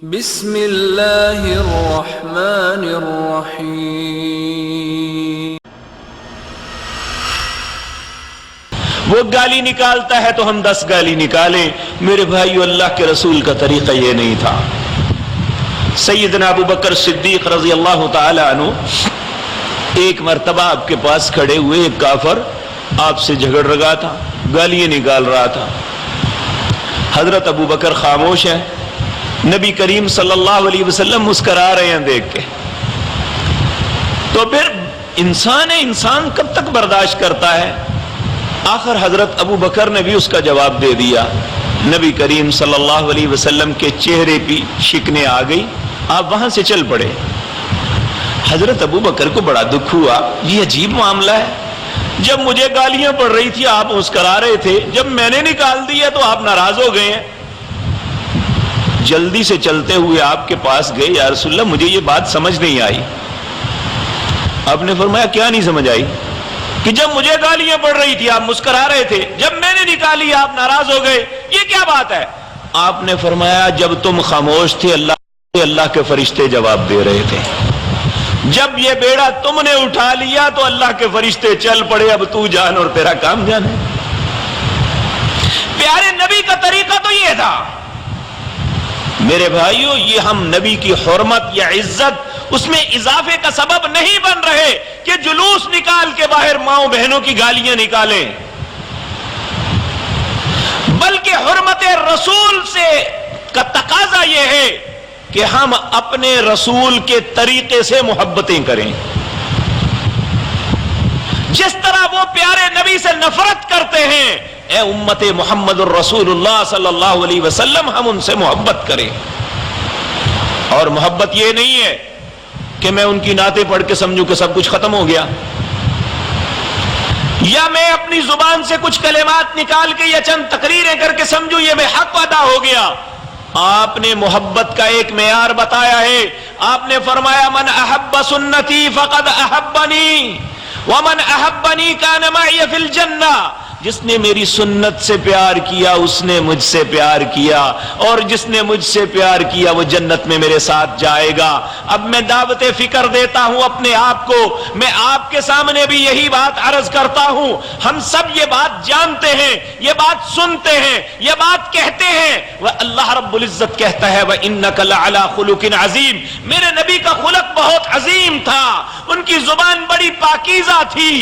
بسم اللہ الرحمن الرحیم۔ وہ گالی نکالتا ہے تو ہم 10 گالی نکالیں۔ میرے بھائیو، اللہ کے رسول کا طریقہ یہ نہیں تھا۔ سیدنا ابو بکر صدیق رضی اللہ تعالی عنہ ایک مرتبہ آپ کے پاس کھڑے ہوئے، ایک کافر آپ سے جھگڑ رہا تھا، گالیاں نکال رہا تھا۔ حضرت ابو بکر خاموش ہے، نبی کریم صلی اللہ علیہ وسلم مسکرا رہے ہیں دیکھ کے۔ تو پھر انسان کب تک برداشت کرتا ہے؟ آخر حضرت ابو بکر نے بھی اس کا جواب دے دیا۔ نبی کریم صلی اللہ علیہ وسلم کے چہرے پہ شکنیں آ گئی، آپ وہاں سے چل پڑے۔ حضرت ابو بکر کو بڑا دکھ ہوا، یہ عجیب معاملہ ہے، جب مجھے گالیاں پڑ رہی تھی آپ مسکرا رہے تھے، جب میں نے نکال دیا تو آپ ناراض ہو گئے ہیں۔ جلدی سے چلتے ہوئے آپ کے پاس گئے، یا رسول اللہ مجھے یہ بات سمجھ نہیں آئی۔ آپ نے فرمایا کیا نہیں سمجھ آئی؟ کہ جب مجھے گالیاں پڑ رہی تھی آپ مسکرا رہے تھے، جب میں نے نکالی آپ ناراض ہو گئے، یہ کیا بات ہے؟ آپ نے فرمایا جب تم خاموش تھے اللہ کے فرشتے جواب دے رہے تھے، جب یہ بیڑا تم نے اٹھا لیا تو اللہ کے فرشتے چل پڑے، اب تو جان اور تیرا کام جان ہے۔ پیارے نبی کا طریقہ تو یہ تھا۔ میرے بھائیو، یہ ہم نبی کی حرمت یا عزت اس میں اضافے کا سبب نہیں بن رہے کہ جلوس نکال کے باہر ماؤں بہنوں کی گالیاں نکالیں، بلکہ حرمت رسول سے کا تقاضا یہ ہے کہ ہم اپنے رسول کے طریقے سے محبتیں کریں۔ جس طرح وہ پیارے نبی سے نفرت کرتے ہیں، اے امت محمد الرسول اللہ صلی اللہ علیہ وسلم، ہم ان سے محبت کریں۔ اور محبت یہ نہیں ہے کہ میں ان کی نعتیں پڑھ کے سمجھوں کہ سب کچھ ختم ہو گیا، یا میں اپنی زبان سے کچھ کلمات نکال کے یا چند تقریریں کر کے سمجھوں یہ میں حق ادا ہو گیا۔ آپ نے محبت کا ایک معیار بتایا ہے۔ آپ نے فرمایا من احب سنتی فقد احبنی ومن احبنی کان معی فی الجنہ، جس نے میری سنت سے پیار کیا اس نے مجھ سے پیار کیا، اور جس نے مجھ سے پیار کیا وہ جنت میں میرے ساتھ جائے گا۔ اب میں دعوت فکر دیتا ہوں اپنے آپ کو، میں آپ کے سامنے بھی یہی بات عرض کرتا ہوں۔ ہم سب یہ بات جانتے ہیں، یہ بات سنتے ہیں، یہ بات کہتے ہیں، وہ اللہ رب العزت کہتا ہے وَإِنَّكَ لَعَلَىٰ خُلُقٍ عَظِيمٍ، میرے نبی کا خلق بہت عظیم تھا، ان کی زبان بڑی پاکیزہ تھی۔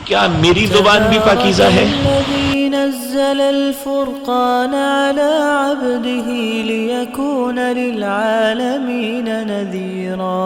کیا میری زبان بھی پاکیزہ ہے؟ الذي نزل الفرقان على عبده ليكون للعالمين نذيرا